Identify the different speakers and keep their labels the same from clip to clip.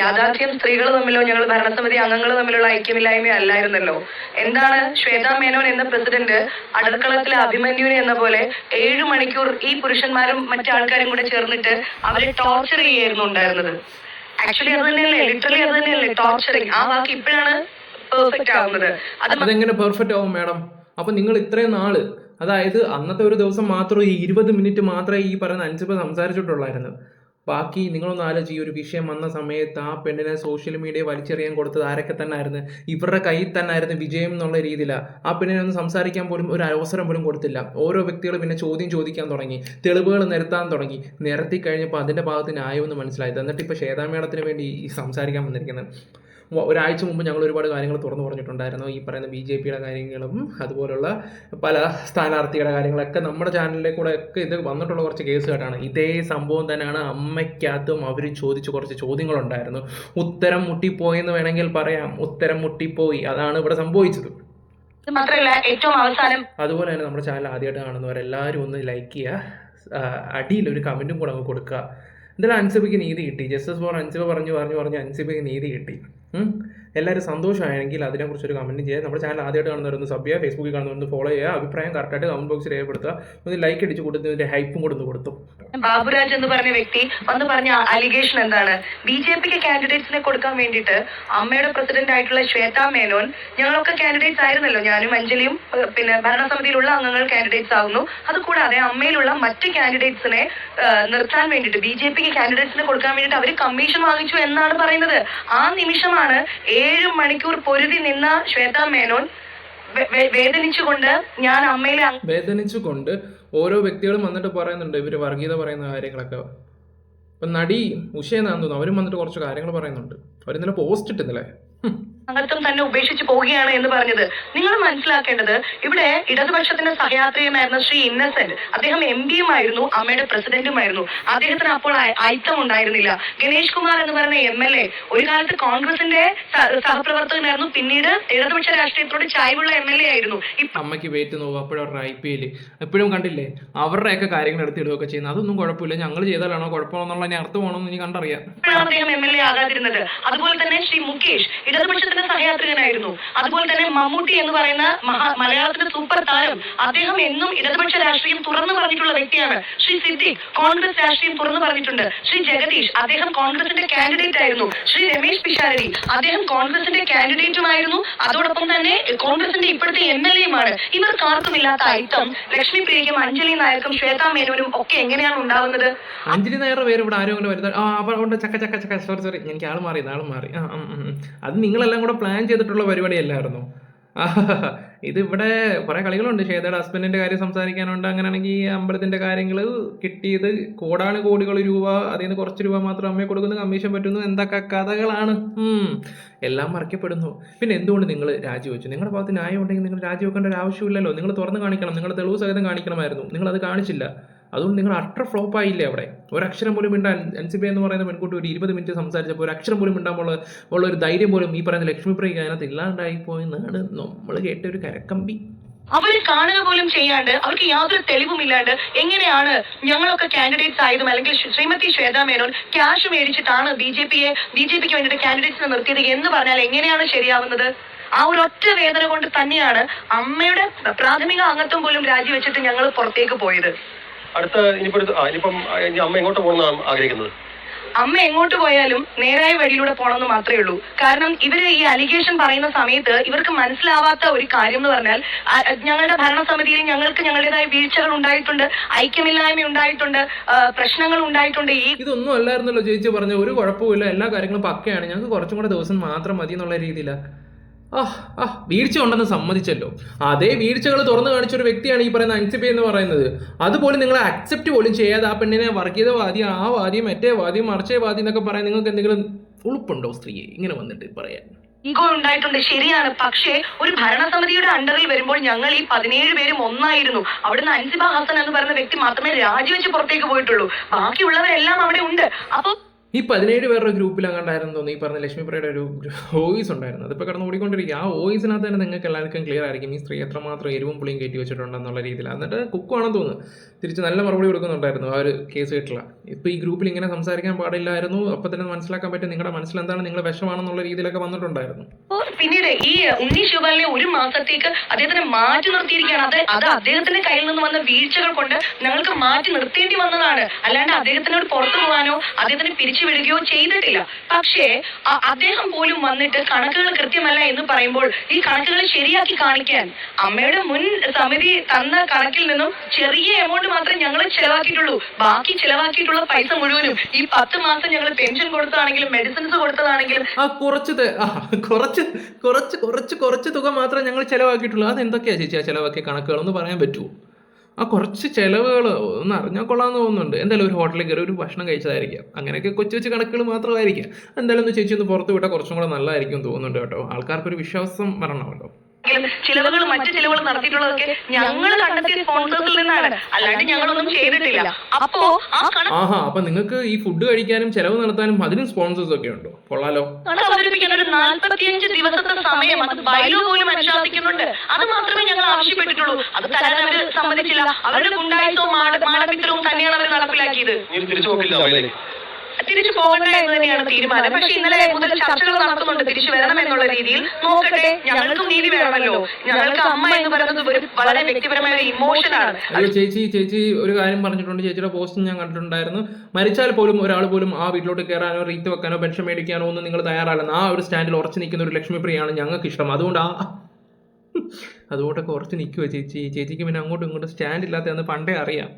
Speaker 1: യാഥാർത്ഥ്യം സ്ത്രീകൾ തമ്മിലോ ഞങ്ങൾ ഭരണസമിതി അംഗങ്ങൾ തമ്മിലുള്ള ഐക്യമില്ലായ്മ അല്ലായിരുന്നല്ലോ. എന്താണ് ശ്വേതാ മേനോൻ എന്ന പ്രസിഡന്റ് അടുക്കളത്തിലെ അഭിമന്യുവിനെ എന്ന പോലെ 7 മണിക്കൂർ ഈ പുരുഷന്മാരും മറ്റാൾക്കാരും കൂടെ ചേർന്നിട്ട് അവരെ ടോർച്ചർ ചെയ്യായിരുന്നു ഉണ്ടായിരുന്നത്. ആക്ച്വലി അത് തന്നെയല്ലേ, ലിറ്ററലി അത് തന്നെയല്ലേ ടോർച്ചറിങ്. ആ വാക്ക് ഇപ്പോഴാണ് പെർഫെക്റ്റ് ആവുന്നത്.
Speaker 2: അതെങ്ങനെ പെർഫെക്റ്റ് ആവും മാഡം? അപ്പൊ നിങ്ങൾ ഇത്രയും നാള്, അതായത് അന്നത്തെ ഒരു ദിവസം മാത്രം ഈ 20 മിനിറ്റ് മാത്രമേ ഈ പറയുന്ന അൻസിബ സംസാരിച്ചിട്ടുള്ളായിരുന്നു. ബാക്കി നിങ്ങളൊന്ന് ആലോചിച്ച്, ഈ ഒരു വിഷയം വന്ന സമയത്ത് ആ പെണ്ണിനെ സോഷ്യൽ മീഡിയ വലിച്ചെറിയാൻ കൊടുത്തത് ആരൊക്കെ തന്നെ ആയിരുന്നു? ഇവരുടെ കയ്യിൽ തന്നെ ആയിരുന്നു വിജയം എന്നുള്ള രീതിയിലാണ്. ആ പെണ്ണിനെ ഒന്ന് സംസാരിക്കാൻ പോലും ഒരു അവസരം പോലും കൊടുത്തില്ല. ഓരോ വ്യക്തികൾ പിന്നെ ചോദ്യം ചോദിക്കാൻ തുടങ്ങി, തെളിവുകൾ നിരത്താൻ തുടങ്ങി. നിരത്തി കഴിഞ്ഞപ്പോൾ അതിൻ്റെ ഭാഗത്ത് ന്യായമെന്ന് മനസ്സിലായത്. എന്നിട്ട് ഇപ്പോൾ ശ്വേതാ മേഡത്തിന് വേണ്ടി ഈ സംസാരിക്കാൻ വന്നിരിക്കുന്നത്. ഒരാഴ്ച മുമ്പ് ഞങ്ങൾ ഒരുപാട് കാര്യങ്ങൾ തുറന്നു പറഞ്ഞിട്ടുണ്ടായിരുന്നു. ഈ പറയുന്ന BJPയുടെ കാര്യങ്ങളും അതുപോലുള്ള പല സ്ഥാനാർത്ഥിയുടെ കാര്യങ്ങളൊക്കെ നമ്മുടെ ചാനലിലെ കൂടെ ഒക്കെ ഇത് വന്നിട്ടുള്ള കുറച്ച് കേസുകളാണ്. ഇതേ സംഭവം തന്നെയാണ് അമ്മയ്ക്കകത്തും അവർ ചോദിച്ച കുറച്ച് ചോദ്യങ്ങളുണ്ടായിരുന്നു. ഉത്തരം മുട്ടിപ്പോയെന്ന് വേണമെങ്കിൽ പറയാം. ഉത്തരം മുട്ടിപ്പോയി, അതാണ് ഇവിടെ സംഭവിച്ചത്.
Speaker 1: മാത്രമല്ല ഏറ്റവും അവസാനം
Speaker 2: അതുപോലെ തന്നെ നമ്മുടെ ചാനൽ ആദ്യമായിട്ട് കാണുന്നവരെല്ലാവരും ഒന്ന് ലൈക്ക് ചെയ്യുക, അടിയിലൊരു കമൻറ്റും കൂടെ അങ്ങ് കൊടുക്കുക. എന്തായാലും അൻസിബയ്ക്ക് നീതി കിട്ടി. ജസ്റ്റിസ് ഫോർ അൻസിബ പറഞ്ഞ് അൻസിബയ്ക്ക് നീതി കിട്ടി. എല്ലാവരും സന്തോഷമായെങ്കിൽ അതിനെക്കുറിച്ചൊരു കമൻറ്റ് ചെയ്യുക. നമ്മുടെ ചാനൽ ആദ്യമായിട്ട് കാണുന്നവരൊന്ന് സബ് ചെയ്യുക, ഫേസ്ബുക്കിൽ കാണുന്നവരൊന്ന് ഫോളോ ചെയ്യുക, അഭിപ്രായം കറക്റ്റായിട്ട് കമൻറ്റ് ബോക്സിൽ രേഖപ്പെടുത്തുക. ഒന്ന് ലൈക്ക് അടിച്ച് കൊടുത്തതിൻ്റെ ഹൈപ്പും കൊടുത്ത് കൊടുത്തു.
Speaker 1: ബാബുരാജ് എന്ന് പറഞ്ഞ വ്യക്തി വന്ന് പറഞ്ഞ അലിഗേഷൻ എന്താണ്? BJPക്ക് കാൻഡിഡേറ്റ്സിനെ കൊടുക്കാൻ വേണ്ടിയിട്ട് അമ്മയുടെ പ്രസിഡന്റ് ആയിട്ടുള്ള ശ്വേതാ മേനോൻ, ഞങ്ങളൊക്കെ കാൻഡിഡേറ്റ്സ് ആയിരുന്നല്ലോ, ഞാനും അഞ്ജലിയും പിന്നെ ഭരണസമിതിയിലുള്ള അംഗങ്ങൾ കാൻഡിഡേറ്റ്സ് ആവുന്നു. അതുകൂടാതെ അമ്മയിലുള്ള മറ്റ് കാൻഡിഡേറ്റ്സിനെ നിർത്താൻ വേണ്ടിയിട്ട് BJPക്ക് കാൻഡിഡേറ്റ്സിനെ കൊടുക്കാൻ വേണ്ടിയിട്ട് അവർ കമ്മീഷൻ വാങ്ങിച്ചു എന്നാണ് പറയുന്നത്. ആ നിമിഷമാണ് 7 മണിക്കൂർ പൊരുതി നിന്ന ശ്വേതാ മേനോൻ
Speaker 2: വേദനിച്ചുകൊണ്ട് ഓരോ വ്യക്തികളും വന്നിട്ട് പറയുന്നുണ്ട് ഇവര് വർഗീയത പറയുന്ന കാര്യങ്ങളൊക്കെ. ഇപ്പൊ നടി ഉഷ എന്നാന്ന് തോന്നുന്നു, അവരും വന്നിട്ട് കുറച്ച് കാര്യങ്ങൾ പറയുന്നുണ്ട്. അവരിന്നലെ പോസ്റ്റ് ഇട്ടുന്നില്ലേ,
Speaker 1: അംഗത്വം തന്നെ ഉപേക്ഷിച്ച് പോവുകയാണ് എന്ന് പറഞ്ഞത്. നിങ്ങൾ മനസ്സിലാക്കേണ്ടത്, ഇവിടെ ഇടതുപക്ഷത്തിന്റെ സഹയാത്രികനായിരുന്ന ശ്രീ ഇന്നസെന്റ്, അദ്ദേഹം MP-യുമായിരുന്നു, അമ്മയുടെ പ്രസിഡന്റുമായിരുന്നു. അദ്ദേഹത്തിന് അപ്പോൾ അയിത്തം ഉണ്ടായിരുന്നില്ല. ഗണേഷ് കുമാർ എന്ന് പറയുന്ന MLA ഒരു കാലത്ത് കോൺഗ്രസിന്റെ സഹപ്രവർത്തകനായിരുന്നു, പിന്നീട് ഇടതുപക്ഷ രാഷ്ട്രീയത്തോട് ചായ്വുള്ള MLA ആയിരുന്നു.
Speaker 2: അമ്മയ്ക്ക് വെയിറ്റ് നോക്കുക, അപ്പോഴവരുടെ IPL എപ്പോഴും കണ്ടില്ലേ, അവരുടെയൊക്കെ കാര്യങ്ങൾ എടുത്തിടുകയൊക്കെ ചെയ്യുന്നത്. അതൊന്നും കുഴപ്പമില്ല, ഞങ്ങൾ ചെയ്താലാണോ കുഴപ്പമെന്നുള്ള അർത്ഥമാണോ എന്ന് ഇനി കണ്ടറിയാം.
Speaker 1: അദ്ദേഹം MLA ആകാതിരുന്നത്. അതുപോലെ തന്നെ ശ്രീ മുകേഷ് ഇടതുപക്ഷത്തിന്റെ സഹയാത്രികനായിരുന്നു. അതുപോലെ തന്നെ മമ്മൂട്ടി എന്ന് പറയുന്ന മലയാളത്തിന്റെ സൂപ്പർ താരം, അദ്ദേഹം എന്നും ഇടതുപക്ഷ രാഷ്ട്രീയം തുറന്നു പറഞ്ഞിട്ടുള്ള വ്യക്തിയാണ്. ശ്രീ സിദ്ദിഖ് കോൺഗ്രസ് രാഷ്ട്രീയം തുറന്നു പറഞ്ഞിട്ടുണ്ട്. ശ്രീ ജഗദീഷ്, അദ്ദേഹം കോൺഗ്രസിന്റെ കാൻഡിഡേറ്റ് ആയിരുന്നു. ശ്രീ രമേശ് പിഷാരടി, അദ്ദേഹം കോൺഗ്രസിന്റെ കാൻഡിഡേറ്റുമായിരുന്നു. അതോടൊപ്പം തന്നെ കോൺഗ്രസിന്റെ ഇപ്പോഴത്തെ MLA-യുമാണ്. ഇവർക്കാർക്കും ഇല്ലാത്ത ഐറ്റം ലക്ഷ്മി പ്രിയയ്ക്കും അഞ്ജലി നായർക്കും ശ്വേതാ മേനോനും ഒക്കെ എങ്ങനെയാണ് ഉണ്ടാവുന്നത്?
Speaker 2: അഞ്ജലി നായരുടെ പേര് ഇവിടെ ആരും അങ്ങനെ വരുന്നത്. ചക്ക സോറി എനിക്ക് ആൾ മാറി. അത് നിങ്ങളെല്ലാം കൂടെ പ്ലാൻ ചെയ്തിട്ടുള്ള പരിപാടിയല്ലായിരുന്നു. ഇതിവിടെ കുറെ കളികളുണ്ട്. ശ്വേതയുടെ ഹസ്ബൻഡിന്റെ കാര്യം സംസാരിക്കാനുണ്ട്. അങ്ങനെയാണെങ്കിൽ ഈ അമ്പലത്തിന്റെ കാര്യങ്ങൾ കിട്ടിയത് കോടികൾ രൂപ, അതിൽ നിന്ന് കുറച്ച് രൂപ മാത്രം അമ്മയെ കൊടുക്കുന്ന കമ്മീഷൻ പറ്റുന്നു. എന്തൊക്കെ കഥകളാണ്, എല്ലാം മറക്കപ്പെടുന്നു. പിന്നെ എന്തുകൊണ്ട് നിങ്ങൾ രാജിവെച്ചു? നിങ്ങളുടെ ഭാഗത്ത് ന്യായം ഉണ്ടെങ്കിൽ നിങ്ങൾ രാജിവെക്കേണ്ട ഒരു ആവശ്യമില്ലല്ലോ. നിങ്ങൾ തുറന്ന് കാണിക്കണം, നിങ്ങളുടെ തെളിവ് സഹിതം കാണിക്കണമായിരുന്നു. നിങ്ങളത് കാണിച്ചില്ല. അതുകൊണ്ട് നിങ്ങൾ അട്ടർ ഫ്ലോപ്പ് ആയില്ലേ അവിടെ. ഒരക്ഷരം പോലും മിണ്ടാൻ അൻസിബ എന്ന് പറയുന്ന പെൺകുട്ടി ഒരു 20 മിനിറ്റ് സംസാരിച്ചപ്പോൾ ഒരു അക്ഷരം പോലും മിണ്ടാൻ ഉള്ള ഒരു ധൈര്യം പോലും ഈ പറയുന്ന ലക്ഷ്മി പ്രിയക്ക് അതിനകത്ത് ഇല്ലാണ്ടായിപ്പോയെന്നാണ് നമ്മൾ കേട്ട ഒരു കരക്കമ്പി.
Speaker 1: അവര് കാണുക പോലും ചെയ്യാണ്ട്, അവർക്ക് യാതൊരു തെളിവുമില്ലാണ്ട് എങ്ങനെയാണ് ഞങ്ങളൊക്കെ കാൻഡിഡേറ്റ്സ് ആയതും, അല്ലെങ്കിൽ ശ്രീമതി ശ്വേതാ മേനോൻ ക്യാഷ് മേടിച്ചിട്ടാണ് BJPക്ക് വേണ്ടിയിട്ട് കാൻഡിഡേറ്റ്സിനെ നിർത്തിയത് എന്ന് പറഞ്ഞാൽ എങ്ങനെയാണ് ശരിയാവുന്നത്? ആ ഒരു ഒറ്റ വേദന കൊണ്ട് തന്നെയാണ് അമ്മയുടെ പ്രാഥമിക അംഗത്വം പോലും രാജിവെച്ചിട്ട് ഞങ്ങൾ പുറത്തേക്ക് പോയത്.
Speaker 3: അമ്മ എങ്ങോട്ട് പോകണമെന്നാണ് ആഗ്രഹിക്കുന്നത്?
Speaker 1: അമ്മ എങ്ങോട്ട് പോയാലും നേരായ വഴിയിലൂടെ പോകണമെന്ന് മാത്രമേ ഉള്ളൂ. കാരണം ഇവര് ഈ അലിഗേഷൻ പറയുന്ന സമയത്ത് ഇവർക്ക് മനസ്സിലാവാത്ത ഒരു കാര്യം എന്ന് പറഞ്ഞാൽ, ഞങ്ങളുടെ ഭരണസമിതിയിൽ ഞങ്ങൾക്ക് ഞങ്ങളുടേതായ വീഴ്ചകൾ ഉണ്ടായിട്ടുണ്ട്, ഐക്യമില്ലായ്മ ഉണ്ടായിട്ടുണ്ട്, പ്രശ്നങ്ങൾ ഉണ്ടായിട്ടുണ്ട്.
Speaker 2: ഇതൊന്നും അല്ലായിരുന്നല്ലോ ചേച്ചി പറഞ്ഞ, ഒരു കുഴപ്പമില്ല, എല്ലാ കാര്യങ്ങളും പക്കയാണ്, ഞങ്ങൾക്ക് കുറച്ചും കൂടെ ദിവസം മാത്രം മതി എന്നുള്ള രീതിയിലാണ്. വീഴ്ച ഉണ്ടെന്ന് സമ്മതിച്ചല്ലോ. അതേ വീഴ്ചകൾ തുറന്നു കാണിച്ചൊരു വ്യക്തിയാണ് ഈ പറയുന്ന അൻസിബ എന്ന് പറയുന്നത്. അതുപോലും നിങ്ങൾ അക്സെപ്റ്റ് പോലും ചെയ്യാതെ ആ പെണ്ണിനെ വർഗീയതവാദി, ആ വാദി, മറ്റേ വാദി, മറിച്ചേ വാദി എന്നൊക്കെ പറയാൻ നിങ്ങൾക്ക് എന്തെങ്കിലും ഉളുപ്പുണ്ടോ സ്ത്രീയെ ഇങ്ങനെ വന്നിട്ട് പറയാൻ?
Speaker 1: ഈഗോ ഉണ്ടായിട്ടുണ്ട്, ശരിയാണ്. പക്ഷേ ഒരു ഭരണസമിതിയുടെ അണ്ടറിൽ വരുമ്പോൾ ഞങ്ങൾ ഈ 17 പേരും ഒന്നായിരുന്നു. അവിടുന്ന് അൻസിബ ഹസൻ എന്ന് പറയുന്ന വ്യക്തി മാത്രമേ രാജിവെച്ച് പുറത്തേക്ക് പോയിട്ടുള്ളൂ. ബാക്കിയുള്ളവരെല്ലാം അവിടെ ഉണ്ട്. അപ്പൊ
Speaker 2: ഈ 17 പേരുടെ ഗ്രൂപ്പിൽ അങ്ങോട്ടായിരുന്നു തോന്നുന്നു ഈ പറഞ്ഞ ലക്ഷ്മിപ്രയുടെ ഒരു വോയിസ് ഉണ്ടായിരുന്നു. അതിപ്പോൾ കിടന്ന് ഓടിക്കൊണ്ടിരിക്കുക. ആ വോയിസിനകത്ത് തന്നെ നിങ്ങൾക്ക് എല്ലാവർക്കും ക്ലിയർ ആയിരിക്കും ഈ സ്ത്രീ എത്രമാത്രം എരിവും പുളിയും കയറ്റി വെച്ചിട്ടുണ്ടെന്നുള്ള രീതിയിൽ. എന്നിട്ട് കുക്കുവാണെന്ന് തോന്നുന്നു തിരിച്ച് നല്ല മറുപടി കൊടുക്കുന്നുണ്ടായിരുന്നു ആ ഒരു കേസ് കേട്ടില്ല. ഇപ്പോൾ ഈ ഗ്രൂപ്പിൽ ഇങ്ങനെ സംസാരിക്കാൻ പാടില്ലായിരുന്നു, അപ്പോൾ തന്നെ മനസ്സിലാക്കാൻ പറ്റും നിങ്ങളുടെ മനസ്സിൽ എന്താണ്, നിങ്ങളുടെ വിഷമാണെന്നുള്ള രീതിയിലൊക്കെ വന്നിട്ടുണ്ടായിരുന്നു.
Speaker 1: പിന്നീട് ഈ ഉണ്ണി ശിവപാലിനെ 1 മാസത്തേക്ക് അദ്ദേഹത്തിനെ മാറ്റി നിർത്തിയിരിക്കുകയാണ്. അത് അദ്ദേഹത്തിന്റെ കയ്യിൽ നിന്ന് വന്ന വീഴ്ചകൾ കൊണ്ട് ഞങ്ങൾക്ക് മാറ്റി നിർത്തേണ്ടി വന്നതാണ്. അല്ലാണ്ട് അദ്ദേഹത്തിനോട് പുറത്തു പോകാനോ അദ്ദേഹത്തിനെ പിരിച്ചുവിടുകയോ ചെയ്തിട്ടില്ല. പക്ഷേ അദ്ദേഹം പോലും വന്നിട്ട് കണക്കുകൾ കൃത്യമല്ല എന്ന് പറയുമ്പോൾ ഈ കണക്കുകൾ ശരിയാക്കി കാണിക്കാൻ അമ്മയുടെ മുൻ സമിതി തന്ന കണക്കിൽ നിന്നും ചെറിയ എമൗണ്ട് മാത്രമേ ഞങ്ങൾ ചെലവാക്കിയിട്ടുള്ളൂ. ബാക്കി ചെലവാക്കിയിട്ടുള്ള പൈസ മുഴുവനും ഈ 10 മാസം ഞങ്ങൾ പെൻഷൻ കൊടുത്തതാണെങ്കിലും മെഡിസിൻസ് കൊടുത്തതാണെങ്കിലും
Speaker 2: കുറച്ച് തുക മാത്രമേ ഞങ്ങൾ ചെലവാക്കിയിട്ടുള്ളൂ. അതെന്തൊക്കെയാ ചേച്ചി ആ ചെലവാക്കിയ കണക്കുകളൊന്ന് പറയാൻ പറ്റുമോ? ആ കുറച്ച് ചിലവുകൾ ഒന്ന് അറിഞ്ഞാൽ കൊള്ളാമെന്ന് തോന്നുന്നുണ്ട്. എന്തായാലും ഒരു ഹോട്ടലിൽ കയറി ഒരു ഭക്ഷണം കഴിച്ചതായിരിക്കാം, അങ്ങനെയൊക്കെ കൊച്ചു കണക്കുകൾ മാത്രമായിരിക്കാം. എന്തായാലും ഒന്ന് ചേച്ചി ഒന്ന് പുറത്ത് വിട്ടാൽ കുറച്ചും കൂടെ നല്ലതായിരിക്കും തോന്നുന്നുണ്ട് കേട്ടോ. ആൾക്കാർക്കൊരു വിശ്വാസം വരണമല്ലോ.
Speaker 1: ചിലവുകൾ മറ്റു ചിലവുകൾ നടത്തിയിട്ടുള്ളതൊക്കെ ഞങ്ങൾ കണ്ടെത്തിയ സ്പോൺസേഴ്സിൽ നിന്നാണ്, അല്ലാണ്ട് ഞങ്ങളൊന്നും ചെയ്തിട്ടില്ല.
Speaker 2: അപ്പൊ നിങ്ങൾക്ക് ഈ ഫുഡ് കഴിക്കാനും ചെലവ് നടത്താനും അതിനും സ്പോൺസേഴ്സ് ഒക്കെ ഉണ്ടോ? കൊള്ളാലോ.
Speaker 1: അവതരിപ്പിക്കാൻ ഒരു 45 ദിവസത്തെ സമയം അത് ബൈലോ പോലും അനുശാസിക്കുന്നുണ്ട്. അത് മാത്രമേ ഞങ്ങൾ ആവശ്യപ്പെട്ടിട്ടുള്ളൂ. അത് തരാൻ അവർ സമ്മതിച്ചില്ല. അവരുടെ ഗുണ്ടായുസവും മാടപ്പിത്തരവും തന്നെയാണ് അവർ നടപ്പിലാക്കിയത്. തിരിച്ചു പോകണ്ട എന്ന് തന്നെയാണ് തീരുമാനം. പക്ഷെ ഇന്നലെ മുതൽ ചർച്ചകൾ നടത്തുന്നുണ്ട് തിരിച്ചു വരണം എന്നുള്ള രീതിയിൽ. നോക്കട്ടെ, ഞങ്ങൾക്കും നീതി വേണമല്ലോ. ഞങ്ങൾക്ക് അമ്മ എന്ന് പറയുന്നത് ഒരു വളരെ വ്യക്തിപരമായ ഒരു ഇമോഷനാണ്.
Speaker 2: ചേച്ചി ഒരു കാര്യം പറഞ്ഞിട്ടുണ്ട്. ചേച്ചിയുടെ പോസ്റ്റ് ഞാൻ കണ്ടിട്ടുണ്ടായിരുന്നു. മരിച്ചാൽ പോലും ഒരാൾ പോലും ആ വീട്ടിലോട്ട് കയറാനോ റീത്ത് വെക്കാനോ പെൻഷൻ മേടിക്കാനോ ഒന്നും നിങ്ങൾ തയ്യാറല്ലെന്ന്. ആ ഒരു സ്റ്റാൻഡിൽ ഉറച്ചു നിൽക്കുന്ന ഒരു ലക്ഷ്മിപ്രിയാണ് ഞങ്ങൾക്ക് ഇഷ്ടം. അതുകൊണ്ടൊക്കെ ഉറച്ച് നിൽക്കുക ചേച്ചിക്ക് പിന്നെ അങ്ങോട്ടും ഇങ്ങോട്ടും സ്റ്റാൻഡ് ഇല്ലാത്തതെന്ന് പണ്ടേ അറിയാം.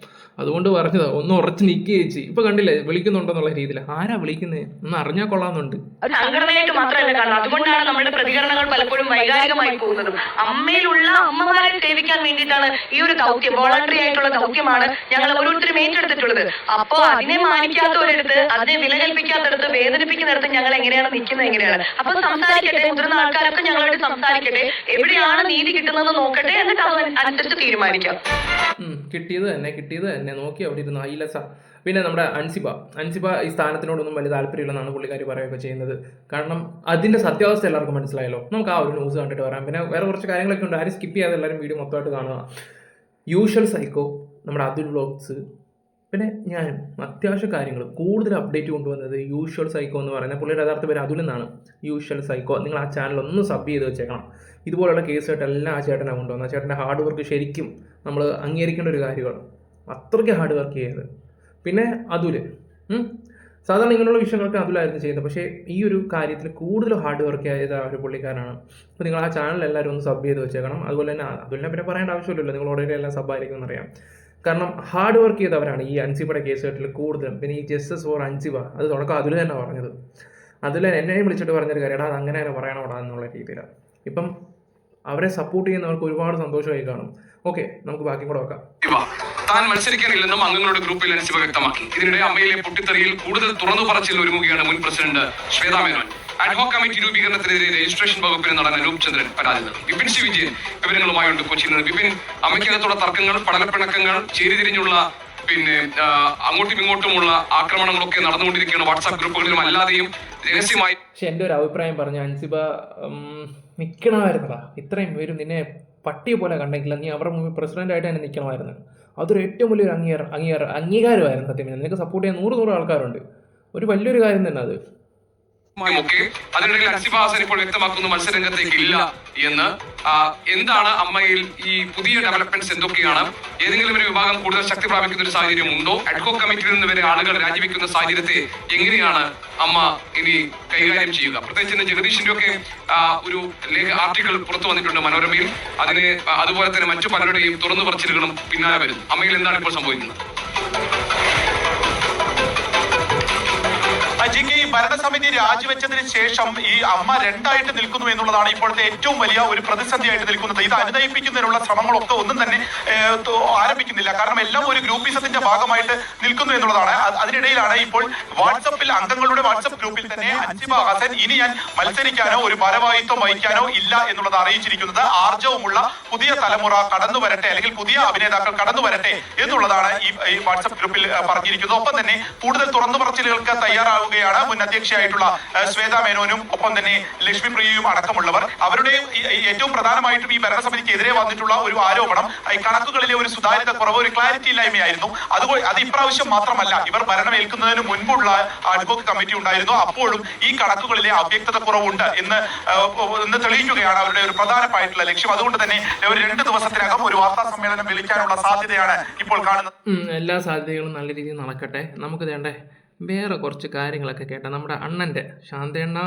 Speaker 2: അതുകൊണ്ട് പറഞ്ഞതാ, ഒന്ന് ഉറച്ച് നിൽക്കുക ചേച്ചി. ഇപ്പൊ കണ്ടില്ലേ വിളിക്കുന്നുണ്ടെന്നുള്ള രീതിയിൽ. ആരാ വിളിക്കുന്നത് ഒന്ന് അറിഞ്ഞാൽ കൊള്ളാമെന്നുണ്ട്.
Speaker 1: സംഘടനയായിട്ട് മാത്രമല്ല കാണുന്നത്. അതുകൊണ്ടാണ് നമ്മുടെ പ്രതികരണങ്ങൾ പലപ്പോഴും വൈകാരികമായി പോകുന്നതും. അമ്മയിലുള്ള അമ്മമാരെ സേവിക്കാൻ വേണ്ടിയിട്ടാണ് ഈ ഒരു ദൗത്യം, വോളണ്ടറി ആയിട്ടുള്ള ദൗത്യമാണ് ഞങ്ങൾ ഓരോരുത്തരും ഏറ്റെടുത്തിട്ടുള്ളത്. അപ്പോ അതിനെ മാനിക്കാത്തവരെടുത്ത്, അതിനെ വിലകൽപ്പിക്കാത്തടത്ത്, വേദനിപ്പിക്കുന്നിടത്ത് ഞങ്ങൾ എങ്ങനെയാണ് നിൽക്കുന്നത്, എങ്ങനെയാണ്. അപ്പൊ സംസാരിക്കട്ടെ, മുതിർന്ന ആൾക്കാരൊക്കെ ഞങ്ങളോട് സംസാരിക്കട്ടെ, എവിടെയാണ് നീതി കിട്ടുന്നത് നോക്കട്ടെ, എന്നിട്ട് അതനുസരിച്ച് തീരുമാനിക്കാം.
Speaker 2: കിട്ടിയത് തന്നെ നോക്കി അവിടെ ഇരുന്ന് ഐലസ. പിന്നെ നമ്മുടെ അൻസിബ ഈ സ്ഥാനത്തിനോടൊന്നും വലിയ താല്പര്യമില്ലെന്നാണ് പുള്ളിക്കാരി പറയുകയൊക്കെ ചെയ്യുന്നത്. കാരണം അതിന്റെ സത്യാവസ്ഥ എല്ലാവർക്കും മനസ്സിലായല്ലോ. നമുക്ക് ആ ഒരു ന്യൂസ് കണ്ടിട്ട് വരാം. പിന്നെ വേറെ കുറച്ച് കാര്യങ്ങളൊക്കെ ഉണ്ട്, ആരും സ്കിപ്പ് ചെയ്യാതെ എല്ലാവരും വീഡിയോ മൊത്തമായിട്ട് കാണുക. യൂഷ്വൽ സൈക്കോ, നമ്മുടെ അതുൽ വ്ലോഗ്സ്, പിന്നെ ഞാൻ അത്യാവശ്യ കാര്യങ്ങൾ കൂടുതൽ അപ്ഡേറ്റ് കൊണ്ടുവന്നത് യൂഷ്വൽ സൈക്കോ എന്ന് പറയുന്നത്. പുള്ളിയുടെ യഥാർത്ഥ പേര് അതുൽ എന്നാണ്. യൂഷ്വൽ സൈക്കോ, നിങ്ങൾ ആ ചാനൽ ഒന്ന് സബ് ചെയ്ത് വെച്ചേക്കണം. ഇതുപോലുള്ള കേസായിട്ടെല്ലാം ആ ചേട്ടനെ കൊണ്ടുവന്നു. ആ ചേട്ടൻ്റെ ഹാർഡ് വർക്ക് ശരിക്കും നമ്മൾ അംഗീകരിക്കേണ്ട ഒരു കാര്യമാണ്. അത്രയ്ക്ക് ഹാർഡ് വർക്ക് ചെയ്തത്. പിന്നെ അതുൽ സാധാരണ ഇങ്ങനെയുള്ള വിഷയങ്ങളൊക്കെ അതുലായിരുന്നു ചെയ്യുന്നത്. പക്ഷേ ഈ ഒരു കാര്യത്തിൽ കൂടുതൽ ഹാർഡ് വർക്ക് ചെയ്ത ഒരു പുള്ളിക്കാരനാണ്. അപ്പോൾ നിങ്ങൾ ആ ചാനൽ എല്ലാവരും ഒന്ന് സബ് ചെയ്ത് വെച്ചേക്കണം. അതുപോലെ തന്നെ അതുലിനെ പിന്നെ പറയേണ്ട ആവശ്യമില്ലല്ലോ, നിങ്ങൾ ഓൾറെഡി എല്ലാം സബ്ബായിരിക്കും എന്നറിയാം. കാരണം ഹാർഡ് വർക്ക് ചെയ്തവരാണ് ഈ അൻസിബയുടെ കേസുകെട്ടിൽ കൂടുതലും. പിന്നെ ഈ ജസ്റ്റിസ് ഫോർ അൻസിബ അത് തുടക്കം അതുൽ തന്നെ പറഞ്ഞത്. അതിൽ എന്നെയും വിളിച്ചിട്ട് പറഞ്ഞൊരു കാര്യം, അത് അങ്ങനെ തന്നെ പറയണോടാ എന്നുള്ള രീതിയിലാണ്. ഇപ്പം അവരെ സപ്പോർട്ട് ചെയ്യുന്നവർക്ക് ഒരുപാട് സന്തോഷമായി കാണും. ഓക്കെ, നമുക്ക് ബാക്കി കൂടെ വെക്കാം.
Speaker 4: താൻ മത്സരിക്കാനില്ലെന്നും അംഗങ്ങളുടെ ഗ്രൂപ്പിൽ അൻസിബ വ്യക്തമാക്കി. ഇതിനിടെ അമ്മയിലെ പൊട്ടിത്തെറിയിൽ കൂടുതൽ തുറന്നു പറച്ചിൽ ഒരുങ്ങുകയാണ് മുൻ president Shweta Menon. Ad hoc committee രൂപീകരണത്തിനെതിരെ രജിസ്ട്രേഷൻ വകുപ്പിന് നടന്ന അനൂപ് ചന്ദ്രൻ പരാതി നൽകി. വിപിൻ സി വിജയൻ വിവരങ്ങളുമായുണ്ട് കൊച്ചിയിൽ നിന്ന്. വിപിൻ, അമ്മയ്ക്കകത്തുള്ള തർക്കങ്ങൾ, പഠനപ്പിണക്കങ്ങൾ, ചേരിതിരിഞ്ഞുള്ള പിന്നെ അങ്ങോട്ടും ഇങ്ങോട്ടുമുള്ള ആക്രമണങ്ങളൊക്കെ നടന്നുകൊണ്ടിരിക്കുകയാണ് വാട്സാപ്പ് ഗ്രൂപ്പുകളിലും അല്ലാതെയും രഹസ്യമായി.
Speaker 2: പക്ഷെ എൻ്റെ ഒരു അഭിപ്രായം പറഞ്ഞ അൻസിബ നിൽക്കണമായിരുന്നടാ. ഇത്രയും പേരും നിന്നെ പട്ടിയെ പോലെ കണ്ടെങ്കിൽ നീ അവരുടെ മുമ്പിൽ പ്രസിഡന്റായിട്ട് തന്നെ നിൽക്കണമായിരുന്നു. അതൊരു ഏറ്റവും വലിയൊരു അംഗീകാരമായിരുന്നു. സത്യം നിനക്ക് സപ്പോർട്ട് ചെയ്യാൻ 100 ആൾക്കാരുണ്ട്. ഒരു വലിയൊരു കാര്യം തന്നെ അത്.
Speaker 4: അതിനിടയിൽ അൻസിബ ഹസൻ ഇപ്പോൾ വ്യക്തമാക്കുന്ന മത്സരരംഗത്തേക്ക് ഇല്ല എന്ന്. എന്താണ് അമ്മയിൽ ഈ പുതിയ ഡെവലപ്മെന്റ്സ് എന്തൊക്കെയാണ്? ഏതെങ്കിലും ഒരു വിഭാഗം കൂടുതൽ ശക്തി പ്രാപിക്കുന്ന ഒരു സാഹചര്യം ഉണ്ടോ? അഡ്ഹോക് കമ്മിറ്റിയിൽ നിന്ന് വരെ ആളുകൾ രാജിവെക്കുന്ന സാഹചര്യത്തെ എങ്ങനെയാണ് അമ്മ ഇനി കൈകാര്യം ചെയ്യുക? പ്രത്യേകിച്ച് ജഗദീഷിന്റെ ഒക്കെ ഒരു ആർട്ടിക്കിൾ പുറത്തു വന്നിട്ടുണ്ട് മനോരമയിൽ. അതിന് അതുപോലെ തന്നെ മറ്റു പലരുടെയും തുറന്നു പറച്ചിലുകളും പിന്നാലെ വരുന്നു. അമ്മയിൽ എന്താണ് ഇപ്പോൾ സംഭവിക്കുന്നത്?
Speaker 5: ഭരണസമിതി രാജിവെച്ചതിന് ശേഷം ഈ അമ്മ രണ്ടായിട്ട് നിൽക്കുന്നു എന്നുള്ളതാണ് ഇപ്പോഴത്തെ ഏറ്റവും വലിയ ഒരു പ്രതിസന്ധിയായിട്ട് നിൽക്കുന്നത്. ഇത് അനുനയിപ്പിക്കുന്നതിനുള്ള ശ്രമങ്ങളൊക്കെ ഒന്നും തന്നെ ആരംഭിക്കുന്നില്ല. കാരണം എല്ലാം ഒരു ഗ്രൂപ്പിസത്തിന്റെ ഭാഗമായിട്ട് നിൽക്കുന്നു എന്നുള്ളതാണ്. അതിനിടയിലാണ് ഇപ്പോൾ വാട്സപ്പിൽ അംഗങ്ങളുടെ വാട്സപ്പ് ഗ്രൂപ്പിൽ തന്നെ അൻസിബ ഹസൻ ഇനി ഞാൻ മത്സരിക്കാനോ ഒരു ഭാരവാഹിത്വം വഹിക്കാനോ ഇല്ല എന്നുള്ളത് അറിയിച്ചിരിക്കുന്നത്. ആർജവുമുള്ള പുതിയ തലമുറ കടന്നു വരട്ടെ, അല്ലെങ്കിൽ പുതിയ അഭിനേതാക്കൾ കടന്നു വരട്ടെ എന്നുള്ളതാണ് ഈ വാട്സപ്പ് ഗ്രൂപ്പിൽ പറഞ്ഞിരിക്കുന്നത്. ഒപ്പം തന്നെ കൂടുതൽ തുറന്നു പറച്ചിലുകൾക്ക് തയ്യാറാവുകയാണ് മുൻ അധ്യക്ഷയായിട്ടുള്ള ശ്വേത മേനോനും ഒപ്പം തന്നെ ലക്ഷ്മി പ്രിയയും അടക്കമുള്ളവർ. അവരുടെ ഏറ്റവും പ്രധാനമായിട്ടും ഈ ഭരണസമിതിക്കെതിരെ വന്നിട്ടുള്ള ഒരു ആരോപണം കണക്കുകളിലെ ഒരു സുതാര്യത കുറവ്, ഒരു ക്ലാരിറ്റി ഇല്ലായ്മയായിരുന്നു. അത് ഇപ്രാവശ്യം മാത്രമല്ല, ഇവർ ഭരണമേൽക്കുന്നതിന് മുൻപുള്ള അഡ്വോക്ക് കമ്മിറ്റി ഉണ്ടായിരുന്നു. അപ്പോഴും ഈ കണക്കുകളിലെ അവ്യക്തത കുറവുണ്ട് എന്ന് തെളിയിക്കുകയാണ് അവരുടെ ഒരു പ്രധാനമായിട്ടുള്ള ലക്ഷ്യം. അതുകൊണ്ട് തന്നെ ഒരു 2 ദിവസത്തിനകം ഒരു വാർത്താ സമ്മേളനം വിളിക്കാനുള്ള സാധ്യതയാണ് ഇപ്പോൾ കാണുന്നത്.
Speaker 2: എല്ലാ സാധ്യതകളും നല്ല രീതിയിൽ നടക്കട്ടെ. നമുക്ക് വേണ്ടേ വേറെ കുറച്ച് കാര്യങ്ങളൊക്കെ കേട്ടാ നമ്മുടെ അണ്ണന്റെ ശാന്തേണ്ണ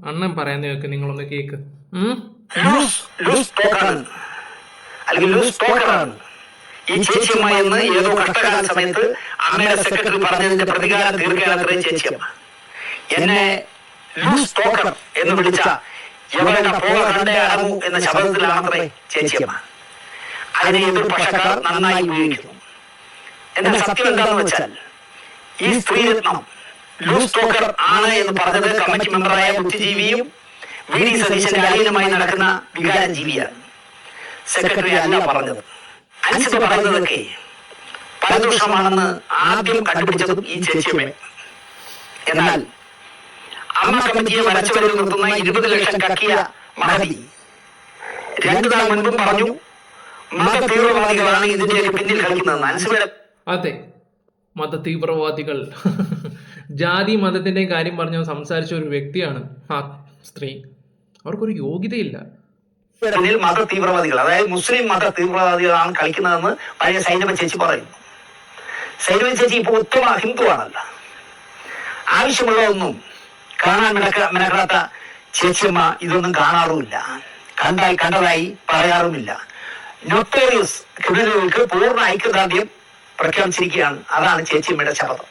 Speaker 2: അണ്ണൻ പറയുന്നതൊക്കെ നിങ്ങളൊന്ന് കേക്ക്.
Speaker 6: ഈ ചേച്ചിയമ്മ ഏതോ കഷ്ടകാല സമയത്ത് അമ്മയുടെ സെക്രട്ടറി പറഞ്ഞതിന്റെ പ്രതികാരം തീർക്കാനത്രേ ചേച്ചിയമ്മ. എന്നെ ലൂസ് ടോക്കർ എന്ന് വിളിച്ച എവരുടെ പോക കണ്ടേ അടങ്ങൂ എന്ന ശബ്ദത്തിലാണത്രേ ചേച്ചിയമ്മ. അതിനെ എതിർപക്ഷക്കാർ നന്നായി ഉപയോഗിക്കുന്നു. എന്നാൽ സത്യം എന്താണെന്ന് വെച്ചാൽ ഈ സ്ത്രീരത്നം ലൂസ് ടോക്കർ ആണ് എന്ന് പറഞ്ഞത് കമ്മിറ്റി മെമ്പറായ ബുദ്ധിജീവിയും വി.ഡി. സതീശന്റെ അധീനമായി നടക്കുന്ന വികാര ജീവിയാണ്. സെക്രട്ടറി അല്ല പറഞ്ഞത്. അൻസിബ പറയുന്നതൊക്കെ പരദൂഷണമാണെന്ന് ആദ്യം കണ്ടുപിടിച്ചതും ഈ ചേച്ചിയമ്മ. എന്നാൽ അമ്മ കമ്മിറ്റിയെ വരച്ചവരിൽ നിർത്തുന്ന 20 ലക്ഷം കക്കിയ മഹതി 2 നാൾ മുൻപും പറഞ്ഞു മത തീവ്രവാദികളാണ് ഇതിന്റെ പിന്നിൽ കളിക്കുന്നതെന്ന്. അൻസിബയുടെ
Speaker 2: അതെ, മത തീവ്രവാദികൾ ജാതി മതത്തിൻ്റെയും കാര്യം പറഞ്ഞ് സംസാരിച്ച ഒരു വ്യക്തിയാണ് ആ സ്ത്രീ. അവർക്കൊരു യോഗ്യതയില്ല.
Speaker 6: മത തീവ്രവാദികൾ, അതായത് മുസ്ലിം മത തീവ്രവാദികളാണ് കളിക്കുന്നതെന്ന് പഴയ സൈനബ ചേച്ചി പറയുന്നു. സൈനബ ചേച്ചി ഇപ്പൊ ഉത്തമ ഹിന്ദുവാണല്ല. ആവശ്യമുള്ളതൊന്നും കാണാൻ മെനക്കെടാത്ത ചേച്ചിയമ്മ ഇതൊന്നും കാണാറുമില്ല. കണ്ടാൽ കണ്ടതായി പറയാറുമില്ല. നൊട്ടോറിയസ് ക്രിമിനലുകൾക്ക് പൂർണ്ണ ഐക്യദാർഢ്യം പ്രഖ്യാപിച്ചിരിക്കുകയാണ്. അതാണ് ചേച്ചിയമ്മയുടെ ശബ്ദം.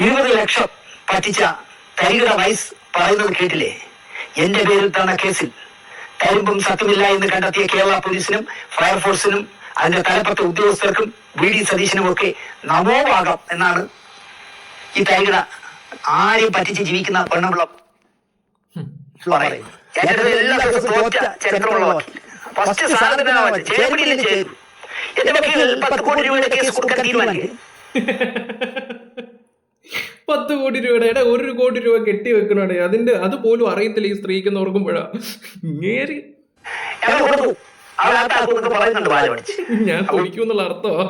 Speaker 6: 20 ലക്ഷം പറ്റിച്ച തരികിട വയസ്സ് പറയുന്നത് കേട്ടില്ലേ? എന്റെ പേരിൽ തന്ന കേസിൽ കരിമ്പും സത്യമില്ല എന്ന് കണ്ടെത്തിയ കേരള പോലീസിനും ഫയർഫോഴ്സിനും അതിന്റെ തലപ്പത്തെ ഉദ്യോഗസ്ഥർക്കും വി.ഡി. സതീശനും ഒക്കെ നമോഭാഗം എന്നാണ് ഈ തരികിട ആരെയും പറ്റിച്ച് ജീവിക്കുന്ന പെണ്ണുള്ള പറയുന്നത്. എല്ലാ ദിവസവും തോറ്റ ചരിത്രമുള്ള വക്കീൽ ഫസ്റ്റ് സാധനത്തിന് ചേർപ്പിടിയിലും ചെയ്തു. എന്റെ വക്കീൽ 10 കോടി രൂപയുടെ കേസ് കൊടുക്കാൻ തീരുമാനിക്കും.
Speaker 2: 10 കോടി രൂപയുടെ 1 കോടി രൂപ കെട്ടി വെക്കണേ. അതുപോലും അറിയത്തില്ല ഈ സ്ത്രീക്ക് ഓർക്കുമ്പോഴാ ഞാൻ പൊളിക്കുന്നുള്ള അർത്ഥമാ.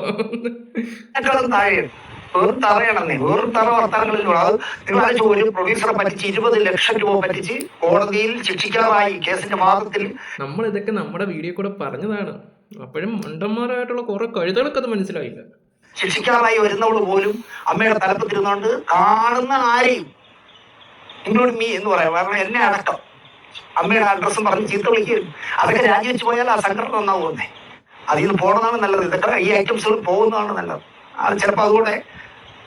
Speaker 6: വെറും തറയണം. വെറും തറ വർത്തമാനങ്ങളിലൂടെ അത് തിങ്കളാഴ്ച ഒരു പ്രൊഡ്യൂസറെ പറ്റിച്ച് 20 ലക്ഷം രൂപ പറ്റിച്ച് കോടതിയിൽ ശിക്ഷിക്കാറായി കേസിന്റെ വാദത്തിൽ.
Speaker 2: നമ്മൾ ഇതൊക്കെ നമ്മുടെ വീഡിയോ കൂടെ പറഞ്ഞതാണ്. അപ്പോഴും മണ്ടന്മാരായിട്ടുള്ള കുറെ കഴുതകളൊക്കെ അത് മനസ്സിലായില്ല.
Speaker 6: ശിക്ഷിക്കാറായി വരുന്നവള് പോലും അമ്മയുടെ തലപ്പത്തിരുന്നോണ്ട് കാണുന്ന ആരെയും ഇൻക്ലൂഡിങ് മീ എന്ന് പറയാം, കാരണം എന്നെ അടക്കം അമ്മയുടെ അഡ്രസ്സും പറഞ്ഞ് ചീത്ത വിളിക്കും. അതൊക്കെ രാജിവെച്ച് പോയാൽ ആ സംഘടന നന്നാവുന്നേ. അതിൽ നിന്ന് പോകണമെന്നാണ് നല്ലത്. ഇതൊക്കെ ഈ ഐറ്റംസുകൾ പോകുന്നതാണ് നല്ലത്. അത് ചിലപ്പോൾ അതുകൂടെ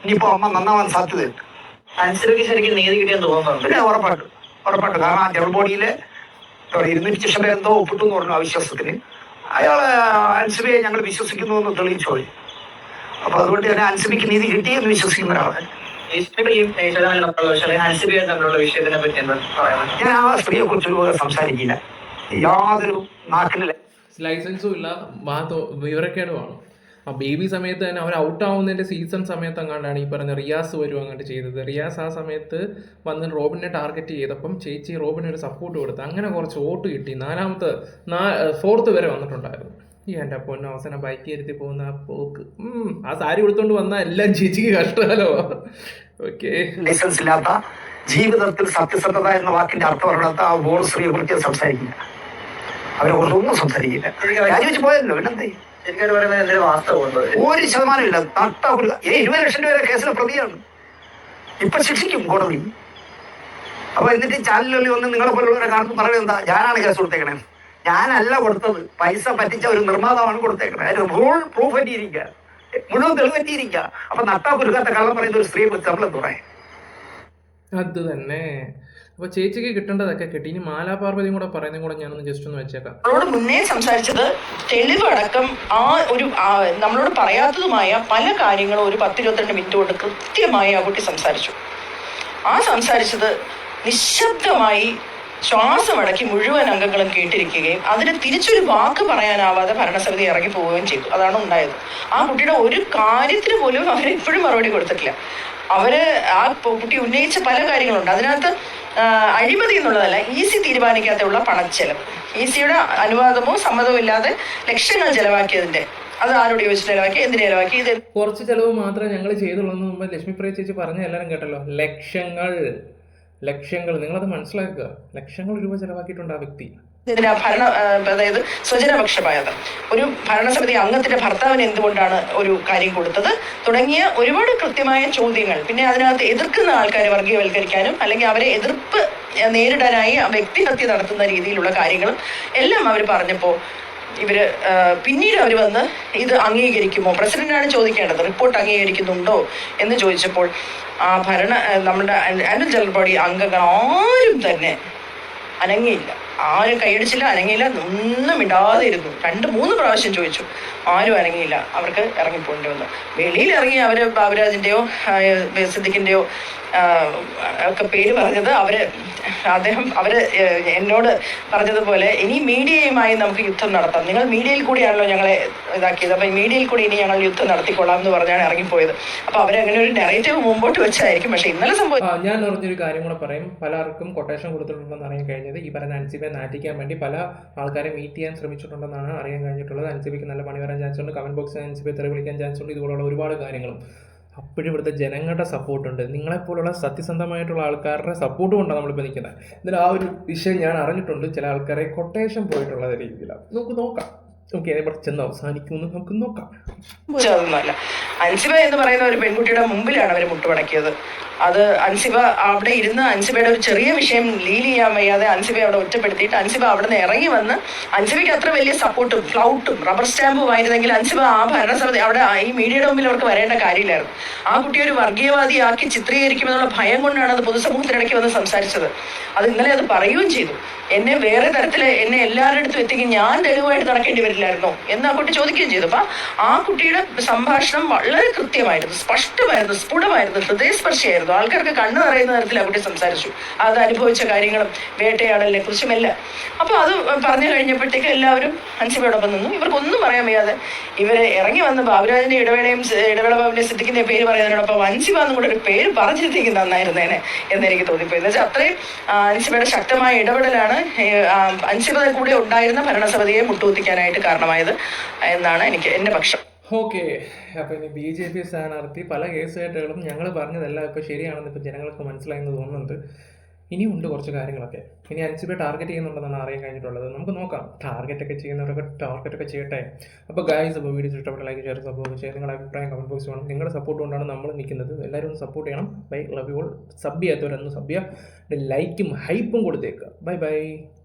Speaker 6: ഇനിയിപ്പോ അമ്മ നന്നാവാൻ സാധ്യതയുണ്ട്. അനുസരിച്ച് ശരിക്കും നീതി കിട്ടിയെന്ന് തോന്നുന്നുണ്ട്. പിന്നെ ഉറപ്പായിട്ടും. കാരണം ആ ജനറൽ ബോഡിയിലെ 200 പേർ എന്തോ ഒപ്പിട്ടു എന്ന് പറഞ്ഞു അവിശ്വാസത്തിന്. അയാളെ അൻസിബയെ ഞങ്ങൾ വിശ്വസിക്കുന്നു എന്ന് തെളിയിച്ചു പോയി. അപ്പൊ അതുകൊണ്ട് തന്നെ അൻസിബയ്ക്ക് നീതി കിട്ടിയെന്ന് വിശ്വസിക്കുന്ന ഒരാളാണ്. ഞാൻ ആ സ്ത്രീയെ കുറിച്ച് സംസാരിക്കില്ല. യാതൊരു നാട്ടിലെ
Speaker 2: ലൈസൻസും ഇല്ല, വിവരക്കേടുമാണ്. ആ ബേബി സമയത്ത് തന്നെ അവർ ഔട്ട് ആവുന്നതിൻ്റെ സീസൺ സമയത്ത് അങ്ങാണ്ടാണ് ഈ പറഞ്ഞ റിയാസ് വരും അങ്ങോട്ട് ചെയ്തത്. റിയാസ് ആ സമയത്ത് വന്ന് റോബിനെ ടാർഗറ്റ് ചെയ്തപ്പം ചേച്ചി റോബിന് ഒരു സപ്പോർട്ട് കൊടുത്തു. അങ്ങനെ കുറച്ച് വോട്ട് കിട്ടി. 4th വരെ വന്നിട്ടുണ്ടായിരുന്നു. ഈ എൻ്റെ പൊന്നെ അവസാനം ബൈക്ക് കയറ്റി പോകുന്ന ആ പോക്ക്, ആ സാരി കൊടുത്തോണ്ട് വന്നാൽ എല്ലാം ചേച്ചിക്ക് കഷ്ടകാലോ. ഓക്കെ,
Speaker 6: ലൈസൻസ് ഇല്ലാത്ത ജീവിതത്തിൽ സത്യസന്ധത എന്ന വാക്കിന്റെ അർത്ഥം അറിയാത്ത ആ ബോൾ സ്ത്രീയെ കുറിച്ച് സംസാരിക്കില്ല. അവരെ കുറിച്ചൊന്നും സംസാരിക്കില്ല. രാജിവെച്ച് പോയല്ലോ. പിന്നെന്തേ? 1% ഇല്ല. 20 ലക്ഷം രൂപ കേസിലെ പ്രതിയാണ്. ഇപ്പൊ ശിക്ഷിക്കും കോടതി. അപ്പൊ എന്നിട്ട് ചാനലുകളിൽ വന്ന് നിങ്ങളെ പോലുള്ളവരെ കാണുമ്പോൾ പറയുന്നത് എന്താ? ഞാനാണ് കേസ് കൊടുത്തേക്കണേ. ഞാനല്ല കൊടുത്തത്, പൈസ പറ്റിച്ച ഒരു നിർമ്മാതാവാണ് കൊടുത്തേക്കണേ. അതിന് ഫുൾ പ്രൂഫ് പറ്റിയിരിക്കുക, മുഴുവൻ തെളിവ് പറ്റിയിരിക്കുക. അപ്പൊ നട്ടാ കുരുക്കാത്ത കള്ളം പറയുന്ന ഒരു സ്ത്രീയെ കുറിച്ച് നമ്മളെന്ത് പറയാം?
Speaker 2: അത് തന്നെ. അപ്പോൾ ചേച്ചിക്ക് കിട്ടേണ്ടതൊക്കെ കിട്ടി. ഇനി മാലാപാർവതിയും കൂടെ പറയുന്നതും കൂടെ ഞാനൊന്ന് ജസ്റ്റ് ഒന്ന് വെച്ചേക്കാം.
Speaker 1: നമ്മളോട് മുന്നേ സംസാരിച്ചത് തെളിവടക്കം നമ്മളോട് പറയാത്തതുമായ പല കാര്യങ്ങളും ഒരു 10-22 മിനിറ്റ് കൊണ്ട് കൃത്യമായി ആ കുട്ടി സംസാരിച്ചു. സംസാരിച്ചത് നിശബ്ദമായി ശ്വാസമടക്കി മുഴുവൻ അംഗങ്ങളും കേട്ടിരിക്കുകയും അതിന് തിരിച്ചൊരു വാക്ക് പറയാനാവാതെ ഭരണസമിതി ഇറങ്ങി പോവുകയും ചെയ്തു. അതാണ് ഉണ്ടായത്. ആ കുട്ടിയുടെ ഒരു കാര്യത്തിന് പോലും അവരെപ്പോഴും മറുപടി കൊടുത്തിട്ടില്ല. ആ കുട്ടി ഉന്നയിച്ച പല കാര്യങ്ങളുണ്ട്. അതിനകത്ത് അഴിമതി എന്നുള്ളതല്ല, ഈസി തീരുമാനിക്കാത്തുള്ള പണച്ചെലവ്, ഈസിയുടെ അനുവാദമോ സമ്മതമോ ഇല്ലാതെ ലക്ഷങ്ങൾ ചെലവാക്കിയതിന്റെ അത് ആരോട് ചോദിച്ചിട്ട് ചെലവാക്കി, എന്തിനു ചെലവാക്കി, ഇത്
Speaker 2: കുറച്ച് ചിലവ് മാത്രമേ ഞങ്ങൾ ചെയ്തുള്ളൂ എന്ന് മുമ്പ് ലക്ഷ്മിപ്രിയ ചേച്ചി പറഞ്ഞ എല്ലാവരും കേട്ടല്ലോ. ലക്ഷങ്ങൾ നിങ്ങളത് മനസ്സിലാക്കുക. ലക്ഷങ്ങൾ രൂപ ചെലവാക്കിയിട്ടുണ്ട് ആ വ്യക്തി.
Speaker 1: അതായത് സ്വജനപക്ഷപാതം, ഒരു ഭരണസമിതി അംഗത്തിന്റെ ഭർത്താവിന് എന്തുകൊണ്ടാണ് ഒരു കാര്യം കൊടുത്തത് തുടങ്ങിയ ഒരുപാട് കൃത്യമായ ചോദ്യങ്ങൾ. പിന്നെ അതിനകത്ത് എതിർക്കുന്ന ആൾക്കാരെ വർഗീയവൽക്കരിക്കാനും അല്ലെങ്കിൽ അവരെ എതിർപ്പ് നേരിടാനായി വ്യക്തിഹത്യ നടത്തുന്ന രീതിയിലുള്ള കാര്യങ്ങളും എല്ലാം അവർ പറഞ്ഞപ്പോൾ പിന്നീട് അവർ വന്ന് ഇത് അംഗീകരിക്കുമോ, പ്രസിഡന്റാണ് ചോദിക്കേണ്ടത്, റിപ്പോർട്ട് അംഗീകരിക്കുന്നുണ്ടോ എന്ന് ചോദിച്ചപ്പോൾ നമ്മുടെ ആനുവൽ ജനറൽ ബോഡി അംഗങ്ങൾ ആരും തന്നെ അനങ്ങിയില്ല. ആരും കൈയടിച്ചില്ല, അനങ്ങിയില്ല, ഒന്നും ഇടാതെ ഇരുന്നു. 2-3 പ്രാവശ്യം ചോദിച്ചു, ആരും അനങ്ങിയില്ല. അവർക്ക് ഇറങ്ങിപ്പോകേണ്ടി വന്നു. വെളിയിൽ ഇറങ്ങി ബാബുരാജിന്റെയോ സിദ്ദിഖിന്റെയോ ഒക്കെ പേര് പറഞ്ഞത് അവര് എന്നോട് പറഞ്ഞതുപോലെ ഇനി മീഡിയയുമായി നമുക്ക് യുദ്ധം നടത്താം, നിങ്ങൾ മീഡിയയിൽ കൂടിയാണല്ലോ ഞങ്ങളെ ഇതാക്കിയത്, അപ്പൊ മീഡിയയിൽ കൂടി ഇനി ഞങ്ങൾ യുദ്ധം നടത്തിക്കൊള്ളാം എന്ന് പറഞ്ഞാണ് ഇറങ്ങിപ്പോയത്. അപ്പൊ അവരങ്ങനെ ഒരു നെറേറ്റീവ് മുമ്പോട്ട് വെച്ചായിരിക്കും. പക്ഷെ ഇന്നലെ
Speaker 2: ഞാൻ അറിഞ്ഞൊരു കാര്യം കൂടെ പറയും. പലർക്കും കൊട്ടേഷൻ കൊടുത്തിട്ടുണ്ടെന്ന് അറിയാൻ കഴിഞ്ഞത്. ഈ പറയുന്ന അൻസിബയെ നാറ്റിക്കാൻ വേണ്ടി പല ആൾക്കാരെ മീറ്റ് ചെയ്യാൻ ശ്രമിച്ചിട്ടുണ്ടെന്നാണ് അറിയാൻ കഴിഞ്ഞിട്ടുള്ളത്. അൻസിബയ്ക്ക് നല്ല പണി വരാൻ ചാൻസ് ഉണ്ട്. കമന്റ് ബോക്സിൽ അൻസിബയെ തെറി വിളിക്കാൻ ചാൻസ് ഉണ്ട്. ഇതുപോലുള്ള ഒരുപാട് കാര്യങ്ങളും. അപ്പോഴും ഇവിടുത്തെ ജനങ്ങളുടെ സപ്പോർട്ടുണ്ട്. നിങ്ങളെപ്പോലുള്ള സത്യസന്ധമായിട്ടുള്ള ആൾക്കാരുടെ സപ്പോർട്ടും കൊണ്ടാണ് നമ്മളിപ്പോൾ നിൽക്കുന്നത്. ഇതിൽ ആ ഒരു വിഷയം ഞാൻ അറിഞ്ഞിട്ടുണ്ട്. ചില ആൾക്കാരെ കൊട്ടേഷൻ പോയിട്ടുള്ള രീതിയിലാണ്. നമുക്ക് നോക്കാം. ഓക്കെ, ഇവിടെ ചെന്ന് അവസാനിക്കുമെന്ന് നമുക്ക് നോക്കാം.
Speaker 1: അതൊന്നുമല്ല. അൻസിബ എന്ന് പറയുന്ന ഒരു പെൺകുട്ടിയുടെ മുമ്പിലാണ് അവർ മുട്ടുമടക്കിയത്. അത് അൻസിബ അവിടെ ഇരുന്ന് അൻസിബയുടെ ഒരു ചെറിയ വിഷയം ലീൽ ചെയ്യാൻ വയ്യാതെ അൻസിബയെ അവിടെ ഒറ്റപ്പെടുത്തിയിട്ട് അൻസിബ അവിടെ നിന്ന് ഇറങ്ങി വന്ന്, അൻസിബയ്ക്ക് അത്ര വലിയ സപ്പോർട്ടും ഫ്ലൗട്ടും റബ്ബർ സ്റ്റാമ്പും ആയിരുന്നെങ്കിൽ അൻസിബ ആ ഭരണസമിതി അവിടെ ഈ മീഡിയയുടെ മുമ്പിൽ അവർക്ക് വരേണ്ട കാര്യമില്ലായിരുന്നു. ആ കുട്ടിയെ ഒരു വർഗീയവാദിയാക്കി ചിത്രീകരിക്കുമെന്നുള്ള ഭയം കൊണ്ടാണ് അത് പൊതുസമൂഹത്തിനിടയ്ക്ക് വന്ന് സംസാരിച്ചത്. അത് ഇന്നലെ അത് പറയുകയും ചെയ്തു. എന്നെ വേറെ തരത്തിൽ എന്നെ എല്ലാവരുടെ അടുത്തും എത്തിക്കും, ഞാൻ തെളിവായിട്ട് നടക്കേണ്ടി വരില്ലായിരുന്നോ എന്ന് ആ കുട്ടി ചോദിക്കുകയും ചെയ്തു. അപ്പൊ ആ കുട്ടിയുടെ സംഭാഷണം വളരെ കൃത്യമായിരുന്നു, സ്പഷ്ടമായിരുന്നു, സ്ഫുടമായിരുന്നു, ഹൃദയസ്പർശിയായിരുന്നു. ആൾക്കാർക്ക് കണ്ണു നിറയുന്ന തരത്തിൽ ആ കുട്ടി സംസാരിച്ചു. അത് അനുഭവിച്ച കാര്യങ്ങളും വേട്ടയാടലിനെ കുറിച്ചുമെല്ലാം. അപ്പൊ അത് പറഞ്ഞു കഴിഞ്ഞപ്പോഴത്തേക്ക് എല്ലാവരും അൻസിബയോടൊപ്പം നിന്നു. ഇവർക്കൊന്നും പറയാൻ വയ്യാതെ ഇവരെ ഇറങ്ങി വന്ന് ബാബുരാജിന്റെ ഇടവേള ബാബുവിന്റെ സിദ്ദിഖിന്റെ പേര് പറയുന്നതിനോടൊപ്പം അൻസിബ എന്നും കൂടെ ഒരു പേര് പറഞ്ഞിരിക്കുന്നത് നന്നായിരുന്നേനെ എന്നെനിക്ക് തോന്നിപ്പോയി. എന്ന് വെച്ചാൽ അത്രയും അൻസിബയുടെ ശക്തമായ ഇടപെടലാണ് അൻസിബ കൂടെ ഉണ്ടായിരുന്ന ഭരണസമിതിയെ മുട്ടുകുത്തിക്കാനായിട്ട് കാരണമായത് എന്നാണ് എൻ്റെ പക്ഷം.
Speaker 2: ഓക്കെ, അപ്പോൾ ഇനി BJP സ്ഥാനാർത്ഥി പല കേസുകെട്ടുകളും ഞങ്ങൾ പറഞ്ഞതെല്ലാം ഇപ്പോൾ ശരിയാണെന്ന് ഇപ്പോൾ ജനങ്ങൾക്ക് മനസ്സിലായെന്ന് തോന്നുന്നുണ്ട്. ഇനിയുണ്ട് കുറച്ച് കാര്യങ്ങളൊക്കെ. ഇനി അൻസിബയെ ടാർഗറ്റ് ചെയ്യുന്നുണ്ടെന്നാണ് അറിയാൻ കഴിഞ്ഞിട്ടുള്ളത്. നമുക്ക് നോക്കാം. ടാർഗറ്റൊക്കെ ചെയ്യുന്നവരൊക്കെ ടാർഗറ്റൊക്കെ ചെയ്യട്ടെ. അപ്പോൾ ഗായ്സ്, അപ്പോൾ വീഡിയോ ഇഷ്ടപ്പെട്ട ലൈക്ക്, ഷെയർ, സപ്പോർട്ട് ചെയ്യുക. നിങ്ങളുടെ അഭിപ്രായം കമന്റ് ബോക്സ് വേണം. നിങ്ങളുടെ സപ്പോർട്ട് കൊണ്ടാണ് നമ്മൾ നിൽക്കുന്നത്. എല്ലാവരും ഒന്ന് സപ്പോർട്ട് ചെയ്യണം. Bye, love you all. Sub ചെയ്യാത്തവരൊന്ന് സബ് ചെയ്യുക. ലൈക്കും ഹൈപ്പും കൊടുത്തേക്കുക. Bye bye.